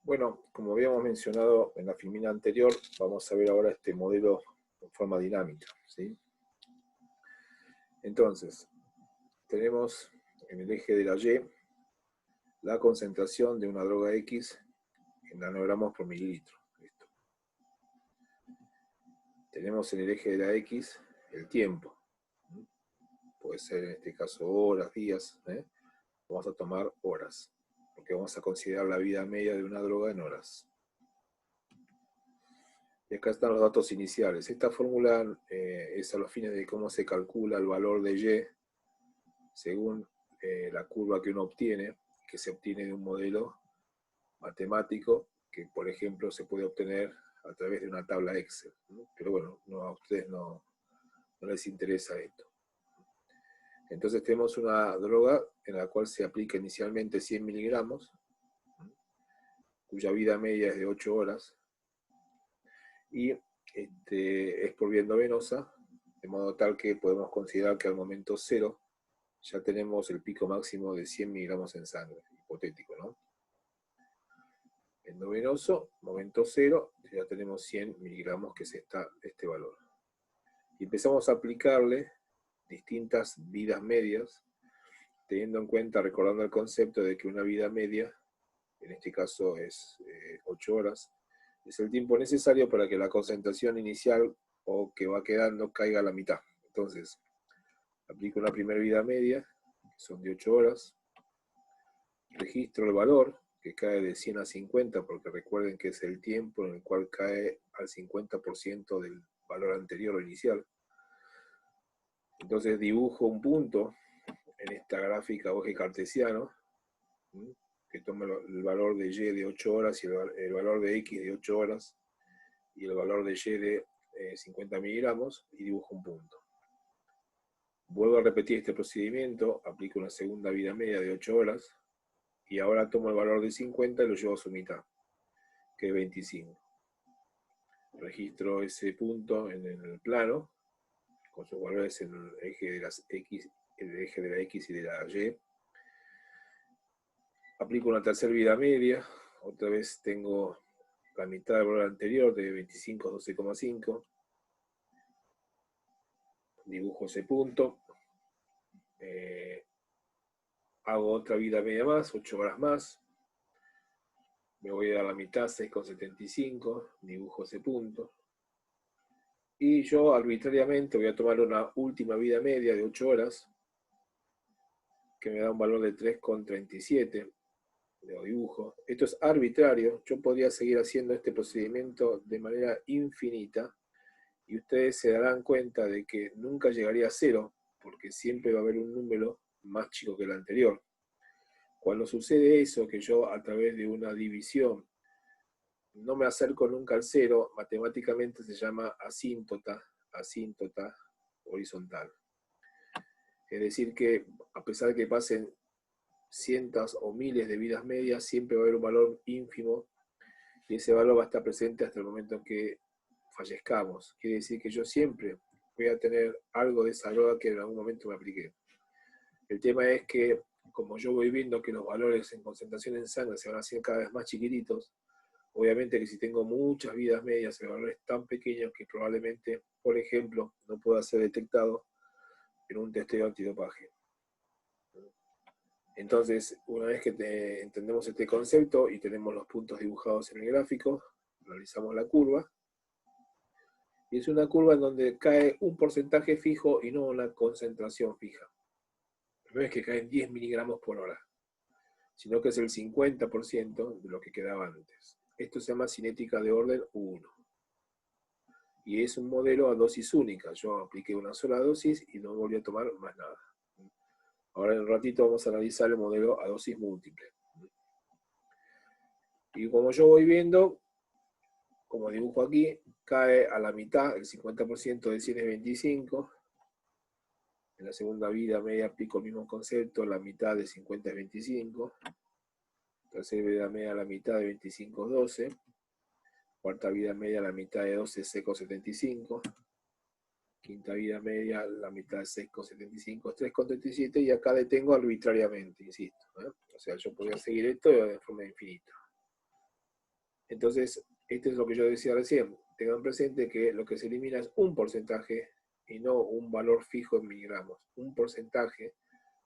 Bueno, como habíamos mencionado en la filmina anterior, vamos a ver ahora este modelo en forma dinámica, ¿sí? Entonces, tenemos en el eje de la Y la concentración de una droga X en nanogramos por mililitro. Listo. Tenemos en el eje de la X el tiempo. Puede ser en este caso horas, días. Vamos a tomar horas, porque vamos a considerar la vida media de una droga en horas. Y acá están los datos iniciales. Esta fórmula es a los fines de cómo se calcula el valor de Y según la curva que uno obtiene, que se obtiene de un modelo matemático que, por ejemplo, se puede obtener a través de una tabla Excel. ¿No? Pero bueno, a ustedes no les interesa esto. Entonces tenemos una droga en la cual se aplica inicialmente 100 miligramos, cuya vida media es de 8 horas, y es por vía endovenosa, de modo tal que podemos considerar que al momento cero ya tenemos el pico máximo de 100 miligramos en sangre, hipotético, ¿no? Endovenoso, momento cero, ya tenemos 100 miligramos, que es este valor. Y empezamos a aplicarle distintas vidas medias, teniendo en cuenta, recordando el concepto de que una vida media, en este caso es 8 horas, es el tiempo necesario para que la concentración inicial o que va quedando caiga a la mitad. Entonces, aplico una primera vida media, que son de 8 horas, registro el valor, que cae de 100 a 50, porque recuerden que es el tiempo en el cual cae al 50% del valor anterior o inicial. Entonces dibujo un punto en esta gráfica o eje cartesiano, que toma el valor de Y de 8 horas y el valor de X de 8 horas y el valor de Y de 50 miligramos, y dibujo un punto. Vuelvo a repetir este procedimiento, aplico una segunda vida media de 8 horas, y ahora tomo el valor de 50 y lo llevo a su mitad, que es 25. Registro ese punto en el plano, con sus valores en el eje de las X, el eje de la X y de la Y. Aplico una tercera vida media, otra vez tengo la mitad del valor anterior de 25 a 12,5. Dibujo ese punto. Hago otra vida media más, 8 horas más. Me voy a dar la mitad, 6,75. Dibujo ese punto. Y yo arbitrariamente voy a tomar una última vida media de 8 horas, que me da un valor de 3,37. Lo dibujo. Esto es arbitrario. Yo podría seguir haciendo este procedimiento de manera infinita, y ustedes se darán cuenta de que nunca llegaría a cero, porque siempre va a haber un número más chico que el anterior. Cuando sucede eso, que yo a través de una división no me acerco nunca al cero, matemáticamente se llama asíntota horizontal. Es decir que a pesar de que pasen cientos o miles de vidas medias, siempre va a haber un valor ínfimo, y ese valor va a estar presente hasta el momento en que fallezcamos. Quiere decir que yo siempre voy a tener algo de esa droga que en algún momento me apliqué. El tema es que, como yo voy viendo que los valores en concentración en sangre se van a hacer cada vez más chiquititos, obviamente que si tengo muchas vidas medias, el valor es tan pequeño que probablemente, por ejemplo, no pueda ser detectado en un testeo antidopaje. Entonces, una vez que entendemos este concepto y tenemos los puntos dibujados en el gráfico, realizamos la curva. Y es una curva en donde cae un porcentaje fijo y no una concentración fija. No es que caen 10 miligramos por hora, sino que es el 50% de lo que quedaba antes. Esto se llama cinética de orden 1. Y es un modelo a dosis única. Yo apliqué una sola dosis y no volví a tomar más nada. Ahora en un ratito vamos a analizar el modelo a dosis múltiple. Y como yo voy viendo, como dibujo aquí, cae a la mitad, el 50% de 100 es 25. En la segunda vida media aplico el mismo concepto, la mitad de 50 es 25. Tercera vida media, la mitad de 25 es 12. Cuarta vida media, la mitad de 12 es 6,75. Quinta vida media, la mitad de 6,75 es 3,37. Y acá detengo arbitrariamente, insisto. O sea, yo podría seguir esto de forma infinita. Entonces, esto es lo que yo decía recién. Tengan presente que lo que se elimina es un porcentaje y no un valor fijo en miligramos. Un porcentaje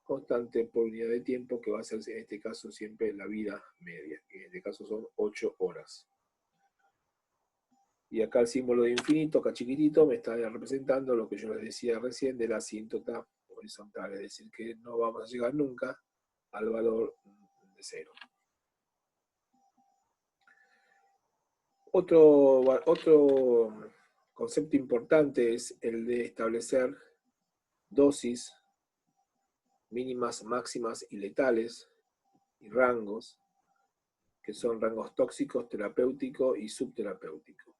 constante por unidad de tiempo que va a ser en este caso siempre la vida media, que en este caso son 8 horas. Y acá el símbolo de infinito, acá chiquitito, me está representando lo que yo les decía recién de la asíntota horizontal, es decir, que no vamos a llegar nunca al valor de cero. Otro concepto importante es el de establecer dosis mínimas, máximas y letales y rangos, que son rangos tóxicos, terapéutico y subterapéutico.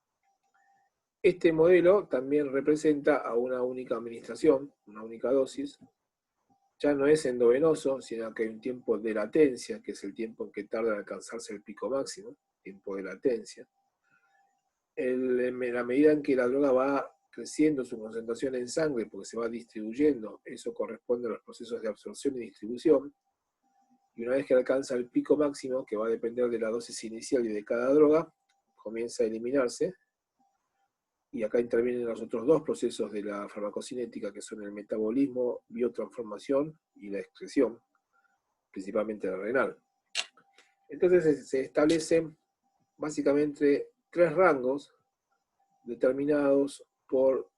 Este modelo también representa a una única administración, una única dosis. Ya no es endovenoso, sino que hay un tiempo de latencia, que es el tiempo en que tarda en alcanzarse el pico máximo, tiempo de latencia. En la medida en que la droga va creciendo su concentración en sangre, porque se va distribuyendo, eso corresponde a los procesos de absorción y distribución, y una vez que alcanza el pico máximo, que va a depender de la dosis inicial y de cada droga, comienza a eliminarse, y acá intervienen los otros dos procesos de la farmacocinética, que son el metabolismo, biotransformación y la excreción, principalmente la renal. Entonces se establecen básicamente tres rangos determinados por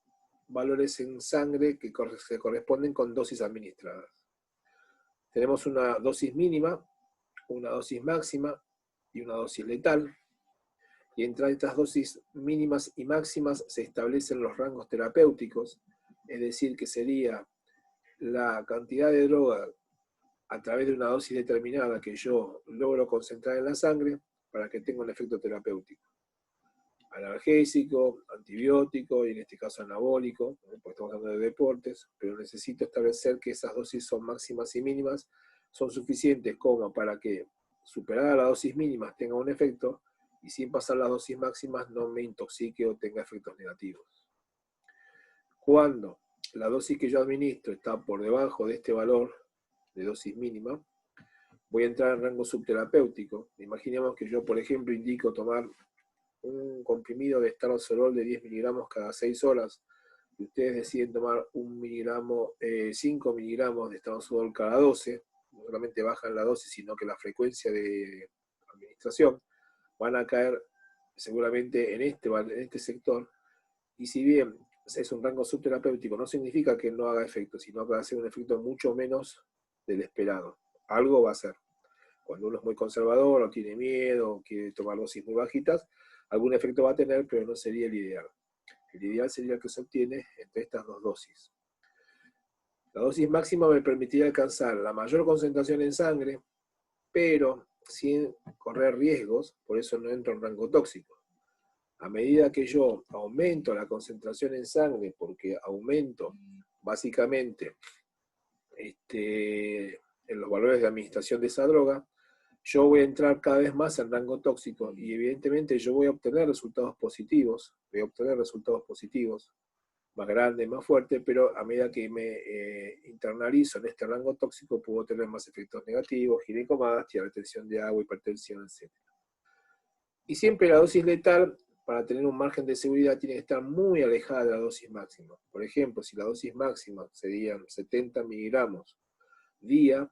valores en sangre que se corresponden con dosis administradas. Tenemos una dosis mínima, una dosis máxima y una dosis letal. Y entre estas dosis mínimas y máximas se establecen los rangos terapéuticos, es decir, que sería la cantidad de droga a través de una dosis determinada que yo logro concentrar en la sangre para que tenga un efecto terapéutico. Analgésico, antibiótico y en este caso anabólico, porque estamos hablando de deportes, pero necesito establecer que esas dosis son máximas y mínimas, son suficientes como para que superada la dosis mínima tenga un efecto y sin pasar las dosis máximas no me intoxique o tenga efectos negativos. Cuando la dosis que yo administro está por debajo de este valor de dosis mínima, voy a entrar en rango subterapéutico. Imaginemos que yo, por ejemplo, indico tomar un comprimido de estanozolol de 10 miligramos cada 6 horas, y ustedes deciden tomar 5 miligramos de estanozolol cada 12, no solamente bajan la dosis, sino que la frecuencia de administración, van a caer seguramente en este sector, y si bien es un rango subterapéutico, no significa que no haga efecto, sino que va a hacer un efecto mucho menos del esperado. Algo va a hacer. Cuando uno es muy conservador o tiene miedo o quiere tomar dosis muy bajitas, algún efecto va a tener, pero no sería el ideal. El ideal sería el que se obtiene entre estas dos dosis. La dosis máxima me permitiría alcanzar la mayor concentración en sangre, pero sin correr riesgos, por eso no entro en rango tóxico. A medida que yo aumento la concentración en sangre, porque aumento básicamente en los valores de administración de esa droga, yo voy a entrar cada vez más en rango tóxico y evidentemente yo voy a obtener resultados positivos, más grandes, más fuertes, pero a medida que me internalizo en este rango tóxico puedo tener más efectos negativos, ginecomastia, retención de agua, hipertensión, etc. Y siempre la dosis letal, para tener un margen de seguridad, tiene que estar muy alejada de la dosis máxima. Por ejemplo, si la dosis máxima serían 70 miligramos día,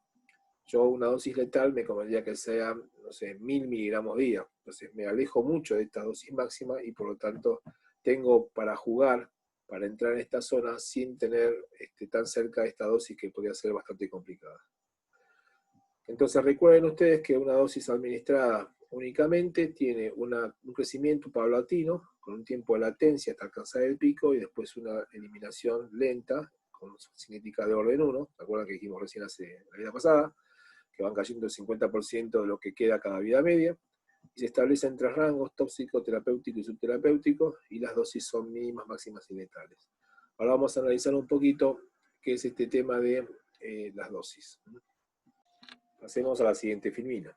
yo una dosis letal me convendría que sea, no sé, 1000 miligramos día. Entonces me alejo mucho de esta dosis máxima y por lo tanto tengo para jugar, para entrar en esta zona sin tener tan cerca de esta dosis que podría ser bastante complicada. Entonces recuerden ustedes que una dosis administrada únicamente tiene un crecimiento paulatino, con un tiempo de latencia hasta alcanzar el pico y después una eliminación lenta, con cinética de orden 1, ¿se acuerdan que dijimos recién la vida pasada? Que van cayendo el 50% de lo que queda cada vida media, y se establecen tres rangos: tóxico, terapéutico y subterapéutico, y las dosis son mínimas, máximas y letales. Ahora vamos a analizar un poquito qué es este tema de las dosis. Pasemos a la siguiente filmina.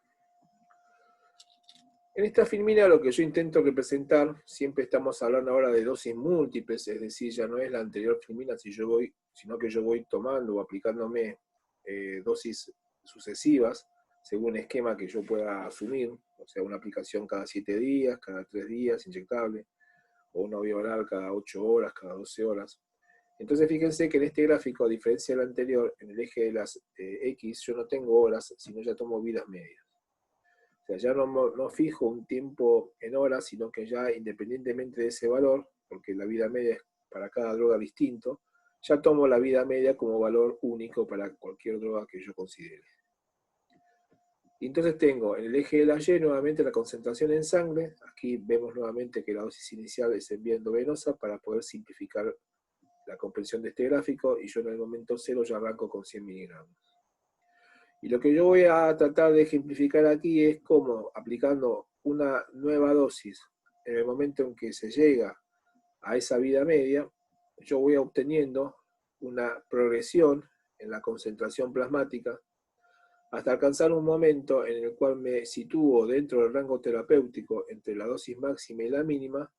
En esta filmina lo que yo intento representar, siempre estamos hablando ahora de dosis múltiples, es decir, ya no es la anterior filmina, sino que yo voy tomando o aplicándome dosis sucesivas, según esquema que yo pueda asumir, O sea, una aplicación cada 7 días, cada 3 días, inyectable, o una vía oral cada 8 horas, cada 12 horas. Entonces fíjense que en este gráfico, a diferencia del anterior, en el eje de las X, yo no tengo horas, sino ya tomo vidas medias. O sea, ya no fijo un tiempo en horas, sino que ya independientemente de ese valor, porque la vida media es para cada droga distinto, ya tomo la vida media como valor único para cualquier droga que yo considere. Y entonces tengo en el eje de la Y nuevamente la concentración en sangre. Aquí vemos nuevamente que la dosis inicial es en vía endovenosa para poder simplificar la comprensión de este gráfico, y yo en el momento 0 ya arranco con 100 miligramos. Y lo que yo voy a tratar de ejemplificar aquí es cómo, aplicando una nueva dosis en el momento en que se llega a esa vida media, yo voy obteniendo una progresión en la concentración plasmática hasta alcanzar un momento en el cual me sitúo dentro del rango terapéutico entre la dosis máxima y la mínima,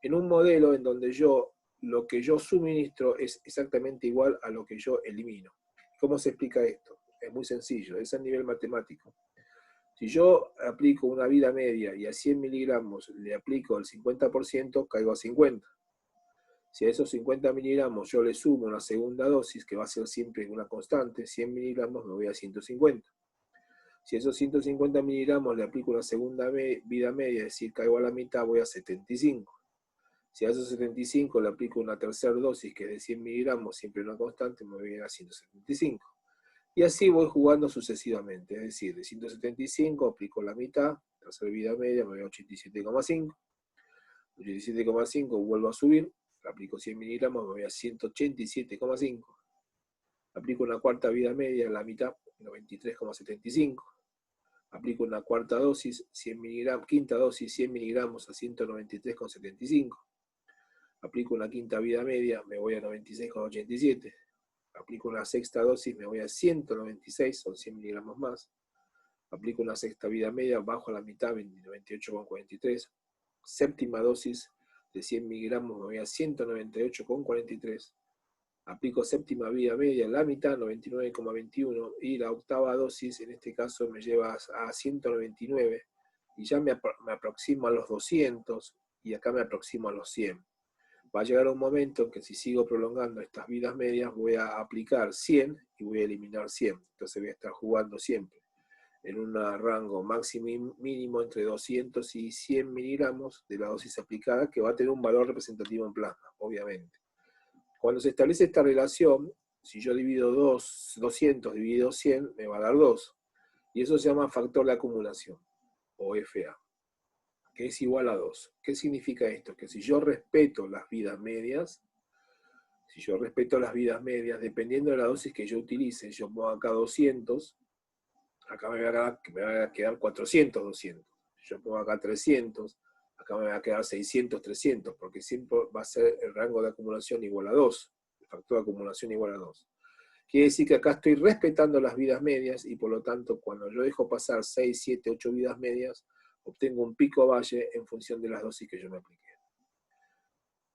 en un modelo en donde lo que yo suministro es exactamente igual a lo que yo elimino. ¿Cómo se explica esto? Es muy sencillo, es a nivel matemático. Si yo aplico una vida media y a 100 miligramos le aplico el 50%, caigo a 50. Si a esos 50 miligramos yo le sumo una segunda dosis, que va a ser siempre una constante, 100 miligramos, me voy a 150. Si a esos 150 miligramos le aplico una segunda vida media, es decir, caigo a la mitad, voy a 75. Si a esos 75 le aplico una tercera dosis, que es de 100 miligramos, siempre una constante, me voy a 175. Y así voy jugando sucesivamente, es decir, de 175 aplico la mitad, tercera vida media, me voy a 87,5. 87,5 vuelvo a subir, aplico 100 miligramos, me voy a 187,5. Aplico una cuarta vida media, la mitad, 93,75. Aplico una cuarta dosis, 100 miligramos, quinta dosis, 100 miligramos a 193,75. Aplico una quinta vida media, me voy a 96,87. Aplico una sexta dosis, me voy a 196, son 100 miligramos más. Aplico una sexta vida media, bajo a la mitad, 98,43. Séptima dosis de 100 miligramos, me voy a 198,43. Aplico séptima vida media, la mitad, 99,21. Y la octava dosis, en este caso, me lleva a 199. Y ya me aproximo a los 200, y acá me aproximo a los 100. Va a llegar un momento en que si sigo prolongando estas vidas medias, voy a aplicar 100 y voy a eliminar 100. Entonces voy a estar jugando siempre en un rango máximo y mínimo entre 200 y 100 miligramos de la dosis aplicada, que va a tener un valor representativo en plasma, obviamente. Cuando se establece esta relación, si yo divido 200 dividido 100, me va a dar 2. Y eso se llama factor de acumulación, o FA, que es igual a 2. ¿Qué significa esto? Que si yo respeto las vidas medias, dependiendo de la dosis que yo utilice, yo pongo acá 200, acá me va a quedar 400, 200. Yo pongo acá 300, acá me va a quedar 600, 300, porque siempre va a ser el rango de acumulación igual a 2, el factor de acumulación igual a 2. Quiere decir que acá estoy respetando las vidas medias, y por lo tanto, cuando yo dejo pasar 6, 7, 8 vidas medias, obtengo un pico valle en función de las dosis que yo me apliqué.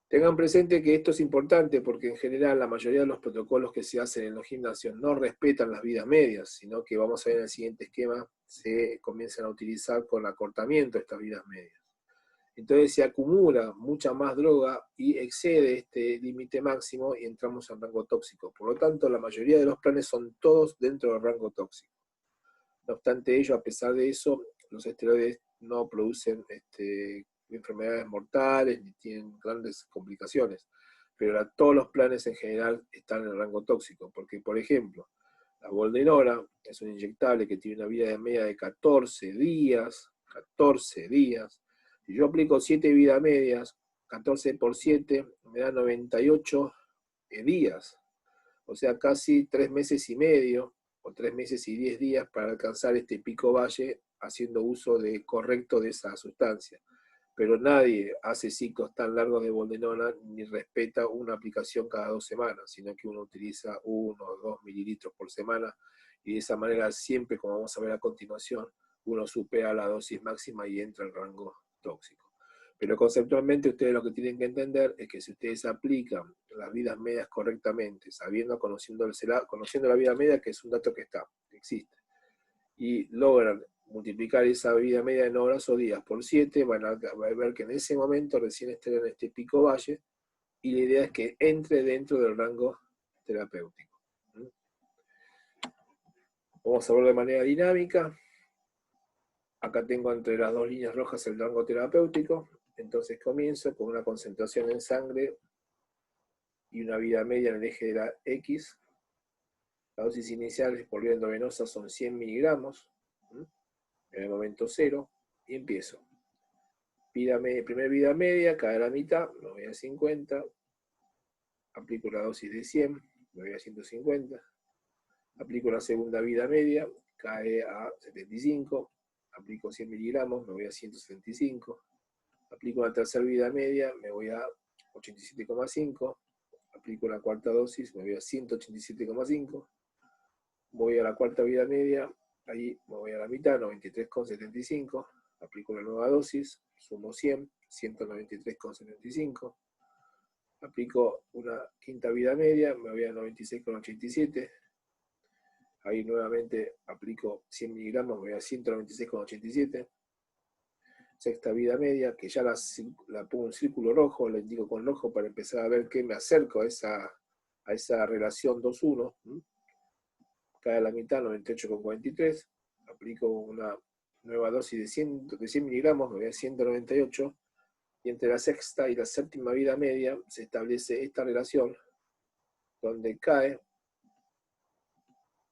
Tengan presente que esto es importante porque en general la mayoría de los protocolos que se hacen en los gimnasios no respetan las vidas medias, sino que, vamos a ver en el siguiente esquema, se comienzan a utilizar con acortamiento estas vidas medias. Entonces se acumula mucha más droga y excede este límite máximo y entramos en rango tóxico. Por lo tanto, la mayoría de los planes son todos dentro del rango tóxico. No obstante ello, a pesar de eso, los esteroides no producen enfermedades mortales ni tienen grandes complicaciones. Pero todos los planes en general están en el rango tóxico. Porque, por ejemplo, la boldenona es un inyectable que tiene una vida media de 14 días. 14 días. Si yo aplico 7 vidas medias, 14 por 7 me da 98 días. O sea, casi 3 meses y medio, o 3 meses y 10 días para alcanzar este pico valle haciendo uso correcto de esa sustancia. Pero nadie hace ciclos tan largos de boldenona ni respeta una aplicación cada 2 semanas, sino que uno utiliza 1 o 2 mililitros por semana, y de esa manera siempre, como vamos a ver a continuación, uno supera la dosis máxima y entra en rango tóxico. Pero conceptualmente ustedes lo que tienen que entender es que si ustedes aplican las vidas medias correctamente, conociendo la vida media, que es un dato que existe, y logran multiplicar esa vida media en horas o días por 7, van a ver que en ese momento recién estén en este pico valle, y la idea es que entre dentro del rango terapéutico. Vamos a ver de manera dinámica. Acá tengo entre las dos líneas rojas el rango terapéutico, entonces comienzo con una concentración en sangre y una vida media en el eje de la X. La dosis inicial por vía endovenosa son 100 miligramos, en el momento 0, y empiezo. Primera vida media, cae a la mitad, me voy a 50, aplico la dosis de 100, me voy a 150, aplico la segunda vida media, cae a 75, aplico 100 miligramos, me voy a 175, aplico la tercera vida media, me voy a 87,5, aplico la cuarta dosis, me voy a 187,5, voy a la cuarta vida media, ahí me voy a la mitad, 93,75, aplico la nueva dosis, sumo 100, 193,75, aplico una quinta vida media, me voy a 96,87, ahí nuevamente aplico 100 miligramos, me voy a 196,87, sexta vida media, que ya la pongo en círculo rojo, la indico con rojo para empezar a ver que me acerco a esa relación 2-1, cae a la mitad, 98,43, aplico una nueva dosis de 100 miligramos, me voy a 198, y entre la sexta y la séptima vida media se establece esta relación, donde cae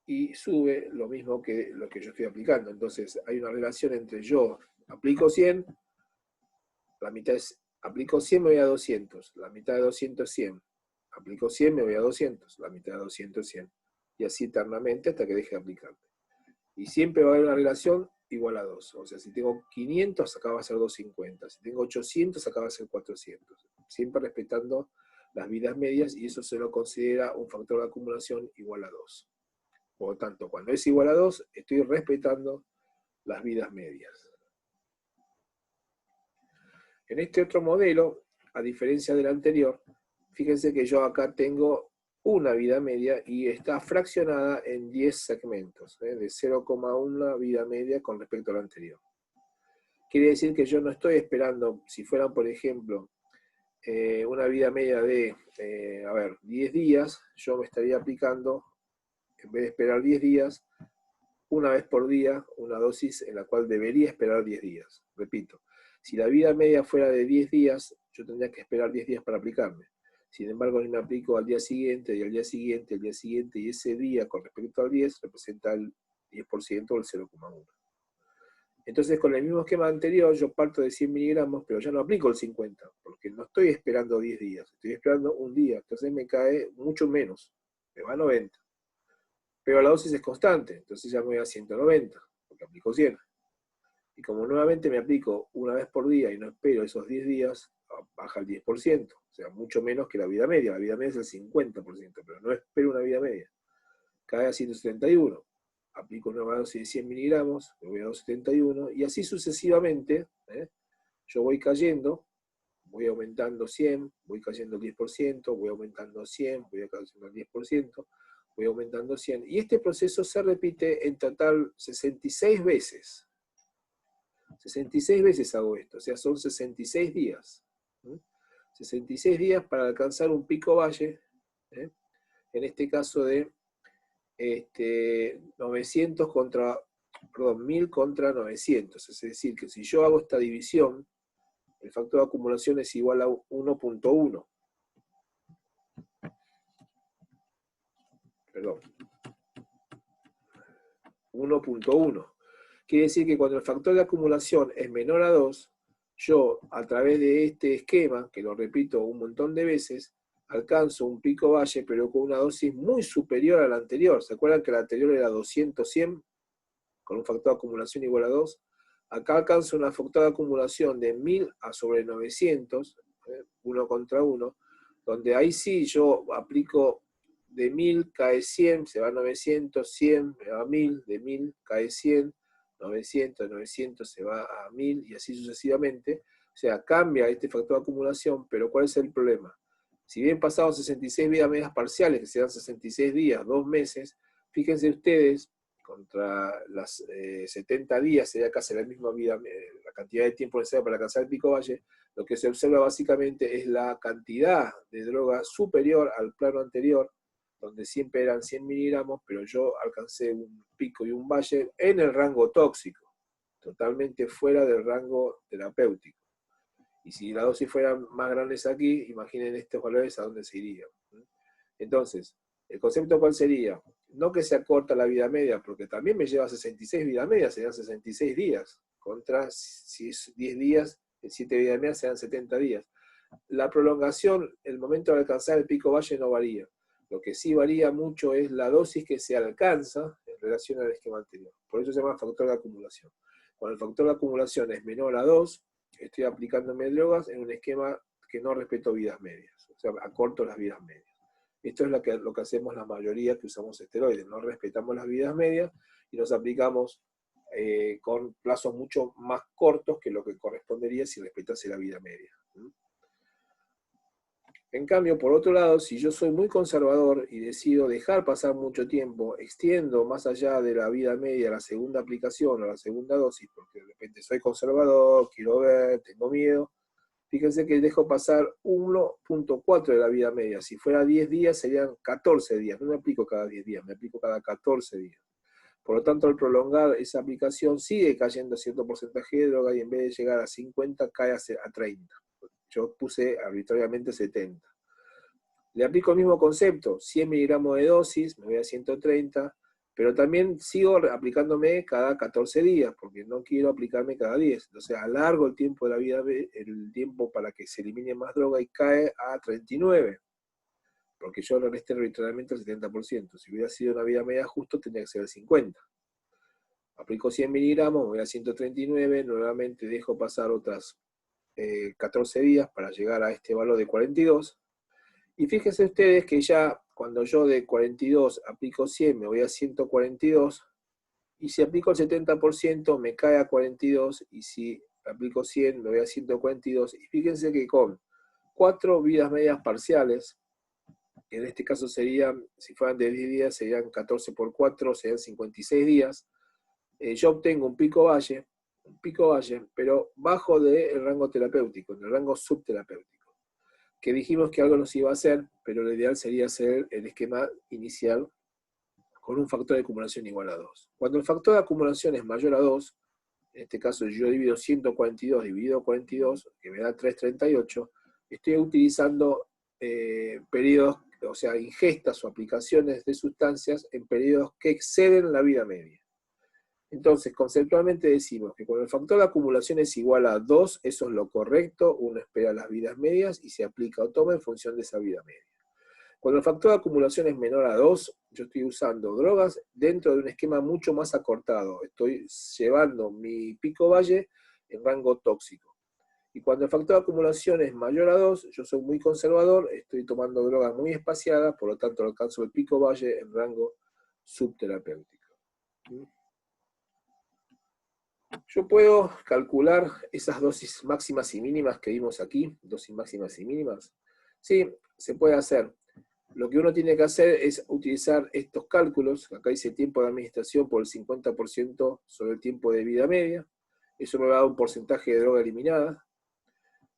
y sube lo mismo que lo que yo estoy aplicando. Entonces hay una relación entre yo aplico 100, la mitad es, aplico 100 me voy a 200, la mitad de 200 es 100, aplico 100 me voy a 200, la mitad de 200 es 100, y así eternamente hasta que deje de aplicar. Y siempre va a haber una relación igual a 2. O sea, si tengo 500, acá va a ser 250. Si tengo 800, acá va a ser 400. Siempre respetando las vidas medias, y eso se lo considera un factor de acumulación igual a 2. Por lo tanto, cuando es igual a 2, estoy respetando las vidas medias. En este otro modelo, a diferencia del anterior, fíjense que yo acá tengo una vida media y está fraccionada en 10 segmentos, de 0,1 vida media con respecto al anterior. Quiere decir que yo no estoy esperando, si fueran, por ejemplo, una vida media de, 10 días, yo me estaría aplicando, en vez de esperar 10 días, una vez por día, una dosis en la cual debería esperar 10 días. Repito, si la vida media fuera de 10 días, yo tendría que esperar 10 días para aplicarme. Sin embargo, yo me aplico al día siguiente, y al día siguiente, al día siguiente, y ese día con respecto al 10 representa el 10% o el 0,1. Entonces, con el mismo esquema anterior, yo parto de 100 miligramos, pero ya no aplico el 50, porque no estoy esperando 10 días, estoy esperando un día. Entonces me cae mucho menos, me va a 90. Pero la dosis es constante, entonces ya me voy a 190, porque aplico 100. Y como nuevamente me aplico una vez por día y no espero esos 10 días, baja el 10%, o sea, mucho menos que la vida media. La vida media es el 50%, pero no espero una vida media. Cae a 171, aplico una nueva dosis de 100 miligramos, me voy a 271, y así sucesivamente, yo voy cayendo, voy aumentando 100, voy cayendo el 10%, voy aumentando 100, voy cayendo el 10%, voy aumentando 100, y este proceso se repite en total 66 veces. 66 veces hago esto, o sea, son 66 días. 66 días para alcanzar un pico valle, en este caso de 900 contra, perdón, 1000 contra 900. Es decir, que si yo hago esta división, el factor de acumulación es igual a 1.1. Perdón. 1.1. Quiere decir que cuando el factor de acumulación es menor a 2, yo, a través de este esquema, que lo repito un montón de veces, alcanzo un pico valle, pero con una dosis muy superior a la anterior. ¿Se acuerdan que la anterior era 200-100? Con un factor de acumulación igual a 2. Acá alcanzo una factor de acumulación de 1000 a sobre 900, 1 contra 1, donde ahí sí yo aplico de 1000 cae 100, se va a 900, 100, me va a 1000, de 1000 cae 100, 900, 900 se va a 1000 y así sucesivamente. O sea, cambia este factor de acumulación, pero ¿cuál es el problema? Si bien pasados 66 vidas medias parciales, que serán 66 días, 2 meses, fíjense ustedes contra las 70 días, sería casi la misma vida, la cantidad de tiempo necesaria para alcanzar el pico valle, lo que se observa básicamente es la cantidad de droga superior al plano anterior, donde siempre eran 100 miligramos, pero yo alcancé un pico y un valle en el rango tóxico, totalmente fuera del rango terapéutico. Y si las dosis fueran más grandes aquí, imaginen estos valores a dónde se irían. Entonces, ¿el concepto cuál sería? No que se acorta la vida media, porque también me lleva 66 vidas medias, serían 66 días, contra si es 10 días, en 7 vidas medias serán 70 días. La prolongación, el momento de alcanzar el pico valle no varía. Lo que sí varía mucho es la dosis que se alcanza en relación al esquema anterior. Por eso se llama factor de acumulación. Cuando el factor de acumulación es menor a 2, estoy aplicándome drogas en un esquema que no respeto vidas medias. O sea, acorto las vidas medias. Esto es lo que hacemos la mayoría que usamos esteroides. No respetamos las vidas medias y nos aplicamos con plazos mucho más cortos que lo que correspondería si respetase la vida media. En cambio, por otro lado, si yo soy muy conservador y decido dejar pasar mucho tiempo, extiendo más allá de la vida media la segunda aplicación o la segunda dosis, porque de repente soy conservador, quiero ver, tengo miedo, fíjense que dejo pasar 1.4 de la vida media. Si fuera 10 días, serían 14 días. No me aplico cada 10 días, me aplico cada 14 días. Por lo tanto, al prolongar esa aplicación, sigue cayendo cierto porcentaje de droga y en vez de llegar a 50, cae a 30. Yo puse arbitrariamente 70. Le aplico el mismo concepto, 100 miligramos de dosis, me voy a 130, pero también sigo aplicándome cada 14 días, porque no quiero aplicarme cada 10. Entonces alargo el tiempo de la vida, el tiempo para que se elimine más droga y cae a 39, porque yo le resté arbitrariamente el 70%. Si hubiera sido una vida media justo, tendría que ser el 50. Aplico 100 miligramos, me voy a 139, nuevamente dejo pasar otras 14 días para llegar a este valor de 42. Y fíjense ustedes que ya cuando yo de 42 aplico 100, me voy a 142, y si aplico el 70% me cae a 42, y si aplico 100 me voy a 142, y fíjense que con 4 vidas medias parciales, que en este caso serían, si fueran de 10 días, serían 14 por 4, serían 56 días, yo obtengo un pico valle, pero bajo del rango terapéutico, en el rango subterapéutico, que dijimos que algo nos iba a hacer, pero lo ideal sería hacer el esquema inicial con un factor de acumulación igual a 2. Cuando el factor de acumulación es mayor a 2, en este caso yo divido 142 dividido 42, que me da 338, estoy utilizando periodos, o sea, ingestas o aplicaciones de sustancias en periodos que exceden la vida media. Entonces, conceptualmente decimos que cuando el factor de acumulación es igual a 2, eso es lo correcto, uno espera las vidas medias y se aplica o toma en función de esa vida media. Cuando el factor de acumulación es menor a 2, yo estoy usando drogas dentro de un esquema mucho más acortado. Estoy llevando mi pico valle en rango tóxico. Y cuando el factor de acumulación es mayor a 2, yo soy muy conservador, estoy tomando drogas muy espaciadas, por lo tanto alcanzo el pico valle en rango subterapéutico. Yo puedo calcular esas dosis máximas y mínimas que vimos aquí, dosis máximas y mínimas. Sí, se puede hacer. Lo que uno tiene que hacer es utilizar estos cálculos. Acá dice tiempo de administración por el 50% sobre el tiempo de vida media. Eso me va a dar un porcentaje de droga eliminada.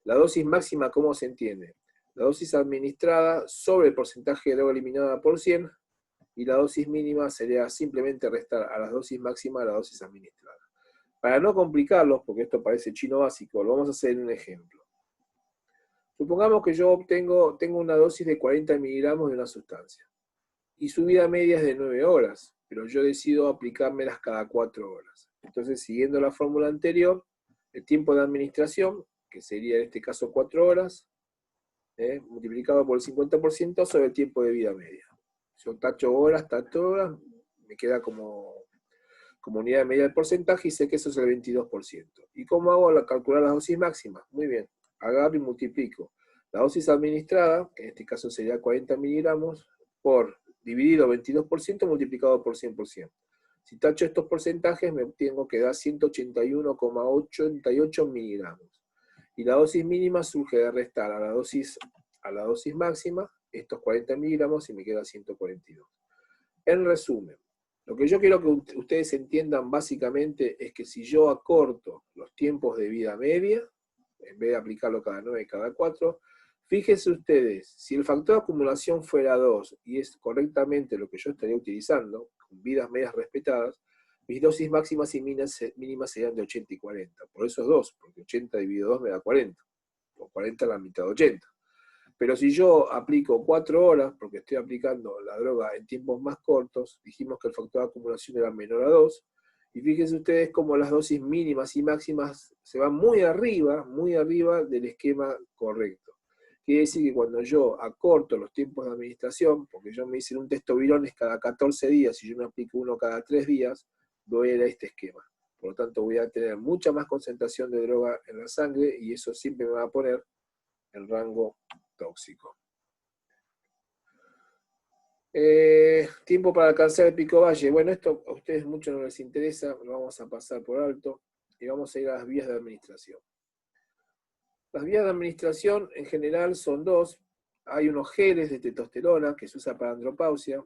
La dosis máxima, ¿cómo se entiende? La dosis administrada sobre el porcentaje de droga eliminada por 100, y la dosis mínima sería simplemente restar a la dosis máxima la dosis administrada. Para no complicarlos, porque esto parece chino básico, lo vamos a hacer en un ejemplo. Supongamos que yo tengo una dosis de 40 miligramos de una sustancia, y su vida media es de 9 horas, pero yo decido aplicármelas cada 4 horas. Entonces, siguiendo la fórmula anterior, el tiempo de administración, que sería en este caso 4 horas, multiplicado por el 50% sobre el tiempo de vida media. Yo tacho horas, me queda como unidad de medida del porcentaje y sé que eso es el 22%. ¿Y cómo hago al calcular las dosis máximas? Muy bien, agarro y multiplico la dosis administrada, que en este caso sería 40 miligramos, por dividido 22% multiplicado por 100%. Si tacho estos porcentajes, me tengo que dar 181,88 miligramos. Y la dosis mínima surge de restar a la dosis máxima estos 40 miligramos y me queda 142. En resumen, Lo que yo quiero que ustedes entiendan básicamente es que si yo acorto los tiempos de vida media, en vez de aplicarlo cada 9, cada 4, fíjense ustedes, si el factor de acumulación fuera 2 y es correctamente lo que yo estaría utilizando, con vidas medias respetadas, mis dosis máximas y mínimas serían de 80 y 40. Por eso es 2, porque 80 dividido 2 me da 40. O 40 a la mitad de 80. Pero si yo aplico 4 horas, porque estoy aplicando la droga en tiempos más cortos, dijimos que el factor de acumulación era menor a 2, y fíjense ustedes cómo las dosis mínimas y máximas se van muy arriba del esquema correcto. Quiere decir que cuando yo acorto los tiempos de administración, porque yo me hice un testovirones cada 14 días y yo me aplico uno cada 3 días, voy a ir a este esquema. Por lo tanto, voy a tener mucha más concentración de droga en la sangre y eso siempre me va a poner en rango tóxico. Tiempo para alcanzar el pico valle. Bueno, esto a ustedes mucho no les interesa, lo vamos a pasar por alto y vamos a ir a las vías de administración. Las vías de administración en general son dos. Hay unos geles de testosterona que se usa para andropausia.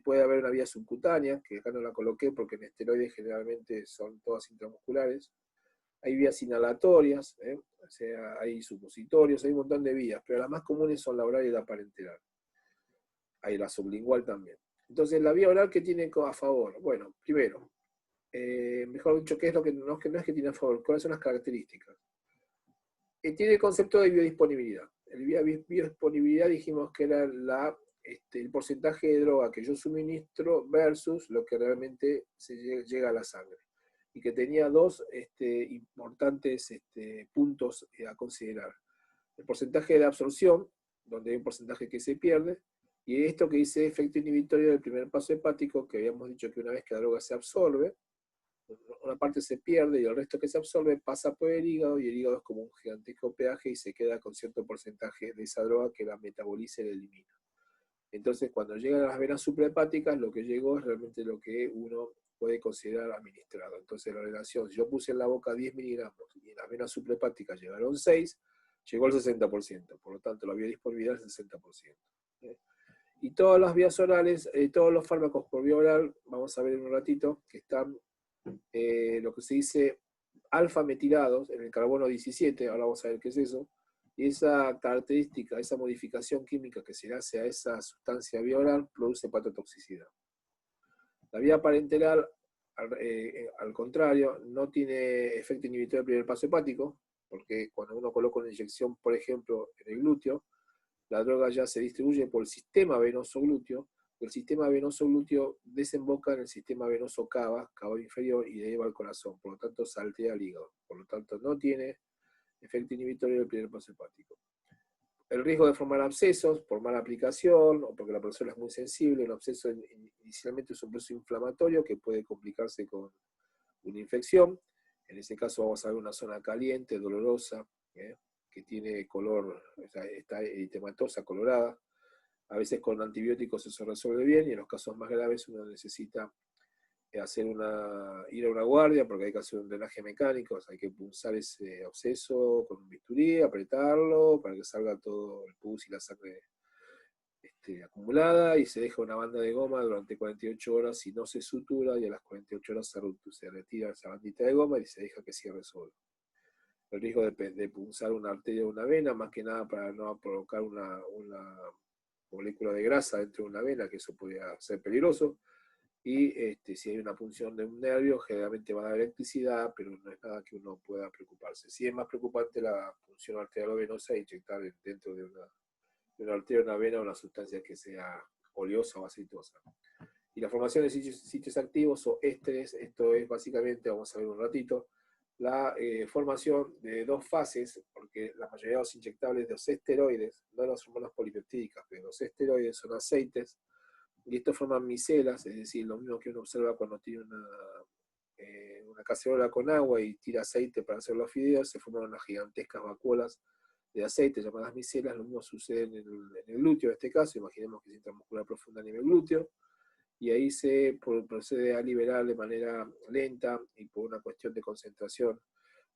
Puede haber una vía subcutánea, que acá no la coloqué porque en esteroides generalmente son todas intramusculares. Hay vías inhalatorias, o sea, hay supositorios, hay un montón de vías, pero las más comunes son la oral y la parenteral. Hay la sublingual también. Entonces, la vía oral, ¿qué tiene a favor? Bueno, primero, mejor dicho, ¿qué es lo que no es que tiene a favor? ¿Cuáles son las características? Tiene el concepto de biodisponibilidad. El biodisponibilidad dijimos que era el porcentaje de droga que yo suministro versus lo que realmente llega a la sangre. Y que tenía dos importantes puntos a considerar. El porcentaje de absorción, donde hay un porcentaje que se pierde, y esto que dice efecto inhibitorio del primer paso hepático, que habíamos dicho que una vez que la droga se absorbe, una parte se pierde y el resto que se absorbe pasa por el hígado, y el hígado es como un gigantesco peaje y se queda con cierto porcentaje de esa droga que la metaboliza y la elimina. Entonces, cuando llegan a las venas suprahepáticas, lo que llegó es realmente lo que uno puede considerar administrado. Entonces, la relación, si yo puse en la boca 10 miligramos y en las venas suprahepáticas llegaron 6, llegó al 60%. Por lo tanto, la biodisponibilidad es el 60%. Y todas las vías orales, todos los fármacos por vía oral, vamos a ver en un ratito, que están lo que se dice alfa-metilados en el carbono 17, ahora vamos a ver qué es eso, y esa característica, esa modificación química que se le hace a esa sustancia vía oral produce hepatotoxicidad. La vía parenteral, al contrario, no tiene efecto inhibitorio del primer paso hepático, porque cuando uno coloca una inyección, por ejemplo, en el glúteo, la droga ya se distribuye por el sistema venoso glúteo, el sistema venoso glúteo desemboca en el sistema venoso cava inferior, y de ahí va al corazón, por lo tanto saltea al hígado, por lo tanto no tiene efecto inhibitorio del primer paso hepático. El riesgo de formar abscesos por mala aplicación o porque la persona es muy sensible. Un absceso inicialmente es un proceso inflamatorio que puede complicarse con una infección. En ese caso vamos a ver una zona caliente, dolorosa, que tiene color, está eritematosa, colorada. A veces con antibióticos eso se resuelve bien, y en los casos más graves uno necesita ir a una guardia porque hay que hacer un drenaje mecánico, o sea, hay que punzar ese absceso con un bisturí, apretarlo para que salga todo el pus y la sangre acumulada, y se deja una banda de goma durante 48 horas y no se sutura, y a las 48 horas se retira esa bandita de goma y se deja que cierre solo. El riesgo de punzar una arteria o una vena, más que nada para no provocar una molécula de grasa dentro de una vena, que eso podría ser peligroso. Y si hay una punción de un nervio, generalmente va a dar electricidad, pero no es nada que uno pueda preocuparse. Sí es más preocupante la punción arterial-venosa e inyectar dentro de una arteria, una vena, una sustancia que sea oleosa o aceitosa. Y la formación de sitios activos o ésteres, esto es básicamente, vamos a ver un ratito, la formación de dos fases, porque la mayoría de los inyectables de los esteroides, no las hormonas polipeptídicas, pero los esteroides son aceites, y esto forman micelas, es decir, lo mismo que uno observa cuando tiene una cacerola con agua y tira aceite para hacer los fideos, se forman unas gigantescas vacuolas de aceite llamadas micelas. Lo mismo sucede en el glúteo en este caso, imaginemos que es intramuscular profunda a nivel glúteo, y ahí se procede a liberar de manera lenta y por una cuestión de concentración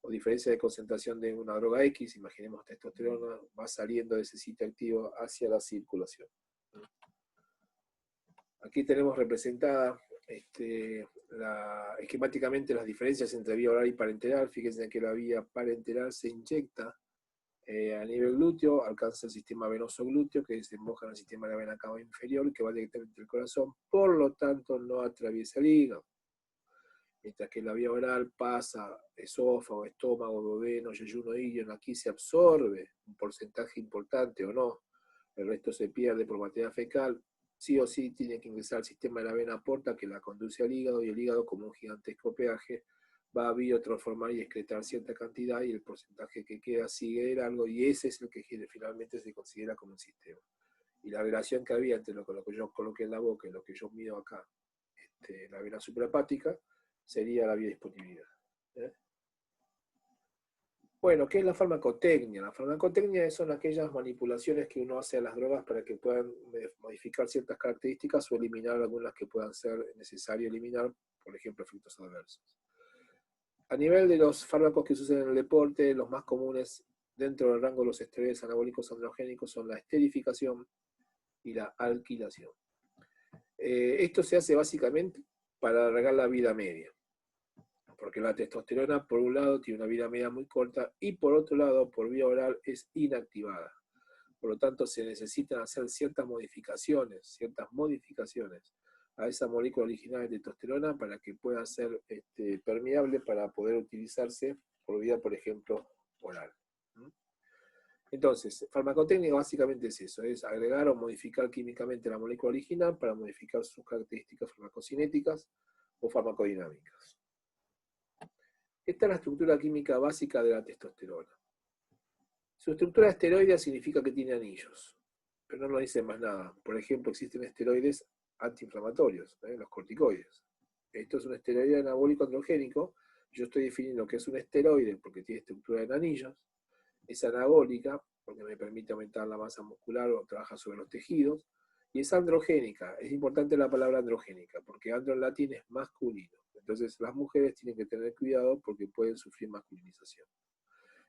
o diferencia de concentración de una droga X, imaginemos testosterona, va saliendo de ese sitio activo hacia la circulación. Aquí tenemos representada esquemáticamente las diferencias entre vía oral y parenteral. Fíjense que la vía parenteral se inyecta a nivel glúteo, alcanza el sistema venoso glúteo, que desemboca en el sistema de la vena cava inferior, que va directamente al corazón, por lo tanto no atraviesa el hígado. Mientras que la vía oral pasa esófago, estómago, duodeno, yeyuno, ilion, aquí se absorbe un porcentaje importante o no, el resto se pierde por materia fecal, sí o sí tiene que ingresar al sistema de la vena porta que la conduce al hígado, y el hígado, como un gigantesco peaje, va a biotransformar y excretar cierta cantidad, y el porcentaje que queda sigue de largo, y ese es el que finalmente se considera como un sistema. Y la relación que había entre lo que yo coloqué en la boca y lo que yo mido acá, la vena suprahepática, sería la biodisponibilidad. ¿Eh? Bueno, ¿qué es la farmacotecnia? La farmacotecnia son aquellas manipulaciones que uno hace a las drogas para que puedan modificar ciertas características o eliminar algunas que puedan ser necesario eliminar, por ejemplo, efectos adversos. A nivel de los fármacos que se usan en el deporte, los más comunes dentro del rango de los esteroides anabólicos androgénicos son la esterificación y la alquilación. Esto se hace básicamente para alargar la vida media, porque la testosterona, por un lado, tiene una vida media muy corta, y por otro lado, por vía oral, es inactivada. Por lo tanto, se necesitan hacer ciertas modificaciones a esa molécula original de testosterona para que pueda ser permeable para poder utilizarse por vía, por ejemplo, oral. Entonces, farmacotecnia básicamente es eso, es agregar o modificar químicamente la molécula original para modificar sus características farmacocinéticas o farmacodinámicas. Esta es la estructura química básica de la testosterona. Su estructura esteroidea significa que tiene anillos, pero no nos dice más nada. Por ejemplo, existen esteroides antiinflamatorios, los corticoides. Esto es un esteroide anabólico androgénico. Yo estoy definiendo que es un esteroide porque tiene estructura en anillos. Es anabólica porque me permite aumentar la masa muscular o trabaja sobre los tejidos. Y es androgénica. Es importante la palabra androgénica porque andro en latín es masculino. Entonces las mujeres tienen que tener cuidado porque pueden sufrir masculinización.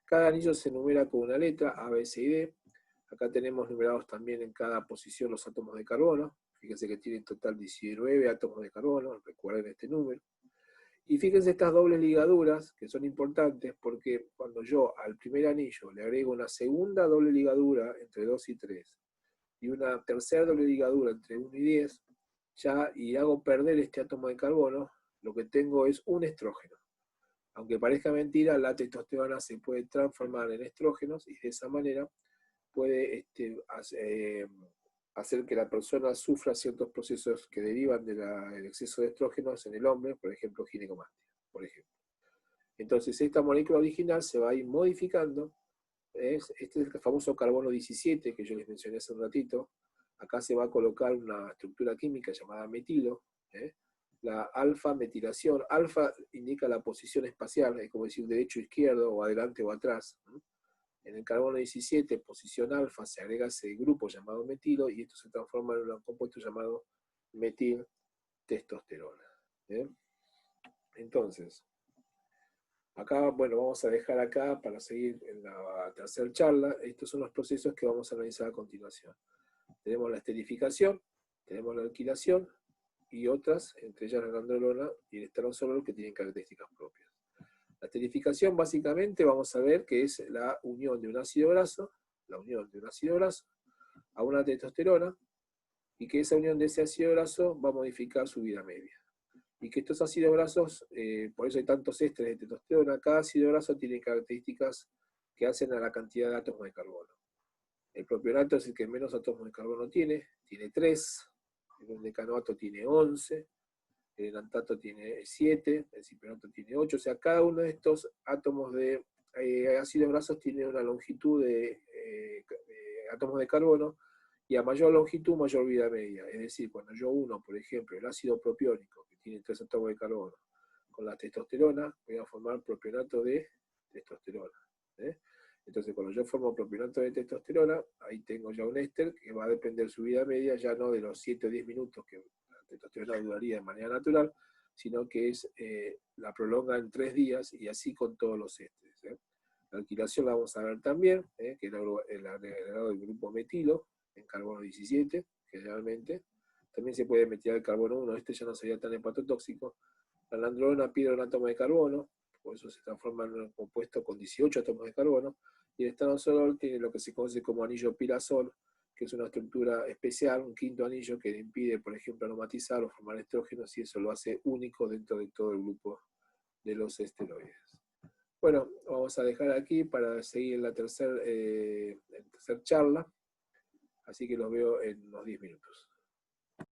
Cada anillo se enumera con una letra, A, B, C y D. Acá tenemos numerados también en cada posición los átomos de carbono. Fíjense que tiene en total 19 átomos de carbono, recuerden este número. Y fíjense estas dobles ligaduras, que son importantes porque cuando yo al primer anillo le agrego una segunda doble ligadura entre 2 y 3, y una tercera doble ligadura entre 1 y 10, y hago perder este átomo de carbono, lo que tengo es un estrógeno. Aunque parezca mentira, la testosterona se puede transformar en estrógenos y de esa manera puede hacer que la persona sufra ciertos procesos que derivan del exceso de estrógenos en el hombre, por ejemplo, ginecomastia, por ejemplo. Entonces, esta molécula original se va a ir modificando. Este es el famoso carbono 17 que yo les mencioné hace un ratito. Acá se va a colocar una estructura química llamada metilo. La alfa-metilación. Alfa indica la posición espacial, es como decir derecho, izquierdo, o adelante o atrás. En el carbono 17, posición alfa, se agrega ese grupo llamado metilo, y esto se transforma en un compuesto llamado metiltestosterona. Entonces, acá, bueno, vamos a dejar acá para seguir en la tercera charla. Estos son los procesos que vamos a analizar a continuación. Tenemos la esterificación, tenemos la alquilación, y otras, entre ellas la nandrolona y el esteranzolol, que tienen características propias. La esterificación, básicamente, vamos a ver que es la unión de un ácido graso, a una testosterona, y que esa unión de ese ácido graso va a modificar su vida media. Y que estos ácidos grasos, por eso hay tantos ésteres de testosterona, cada ácido graso tiene características que hacen a la cantidad de átomos de carbono. El propionato es el que menos átomos de carbono tiene 3, el decanoato tiene 11, el enantato tiene 7, el cipranoato tiene 8, o sea, cada uno de estos átomos de ácidos grasos tiene una longitud de átomos de carbono, y a mayor longitud, mayor vida media. Es decir, cuando yo uno, por ejemplo, el ácido propiónico, que tiene 3 átomos de carbono, con la testosterona, voy a formar propionato de testosterona. Entonces, cuando yo formo propionato de testosterona, ahí tengo ya un éster que va a depender su vida media, ya no de los 7 o 10 minutos que la testosterona duraría de manera natural, sino que la prolonga en 3 días, y así con todos los ésteres. La alquilación la vamos a ver también, que es el agregado del grupo metilo, en carbono 17, generalmente, También se puede meter el carbono 1, este ya no sería tan hepatotóxico. La nandrolona pierde un átomo de carbono, por eso se transforma en un compuesto con 18 átomos de carbono, y el estanozolol tiene lo que se conoce como anillo pirazol, que es una estructura especial, un quinto anillo que le impide, por ejemplo, aromatizar o formar estrógenos, y eso lo hace único dentro de todo el grupo de los esteroides. Bueno, vamos a dejar aquí para seguir la tercera charla, así que los veo en unos 10 minutos.